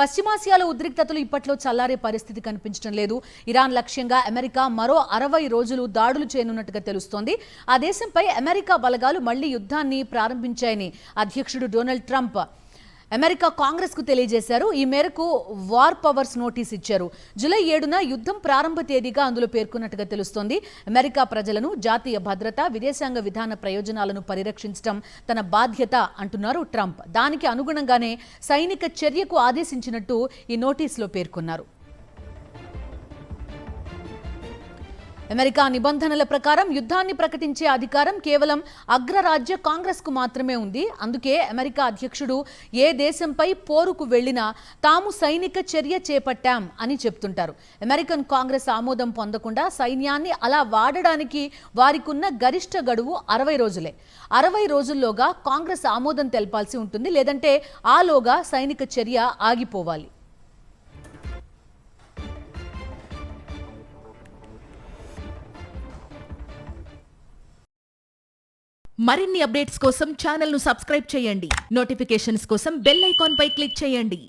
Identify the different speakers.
Speaker 1: పశ్చిమాసియాలో ఉద్రిక్తతలు ఇప్పట్లో చల్లారే పరిస్థితి కనిపించడం లేదు. ఇరాన్ లక్ష్యంగా అమెరికా మరో 60 రోజులు దాడులు చేయనున్నట్టుగా తెలుస్తోంది. ఆ దేశంపై అమెరికా బలగాలు మళ్లీ యుద్ధాన్ని ప్రారంభించాయని అధ్యక్షుడు డొనాల్డ్ ట్రంప్ అమెరికా కాంగ్రెస్ కు తెలియజేశారు. ఈ మేరకు వార్ పవర్స్ నోటీస్ ఇచ్చారు. జూలై 7న యుద్ధం ప్రారంభ తేదీగా అందులో పేర్కొన్నట్టుగా తెలుస్తోంది. అమెరికా ప్రజలను, జాతీయ భద్రత, విదేశాంగ విధాన ప్రయోజనాలను పరిరక్షించడం తన బాధ్యత అంటున్నారు ట్రంప్. దానికి అనుగుణంగానే సైనిక చర్యకు ఆదేశించినట్టు ఈ నోటీసులో పేర్కొన్నారు. అమెరికా నిబంధనల ప్రకారం యుద్ధాన్ని ప్రకటించే అధికారం కేవలం అగ్రరాజ్య కాంగ్రెస్ కు మాత్రమే ఉంది. అందుకే అమెరికా అధ్యక్షుడు ఏ దేశంపై పోరుకు వెళ్లినా తాము సైనిక చర్య చేపట్టాం అని చెప్తుంటారు. అమెరికన్ కాంగ్రెస్ ఆమోదం పొందకుండా సైన్యాన్ని అలా వాడడానికి వారికున్న గరిష్ట గడువు 60 రోజులే. 60 రోజుల్లోగా కాంగ్రెస్ ఆమోదం తెలపాల్సి ఉంటుంది. లేదంటే ఆలోగా సైనిక చర్య ఆగిపోవాలి.
Speaker 2: మరిన్ని అప్డేట్స్ కోసం ఛానల్ ను సబ్స్క్రైబ్ చేయండి. నోటిఫికేషన్స్ కోసం బెల్ ఐకాన్ పై క్లిక్ చేయండి.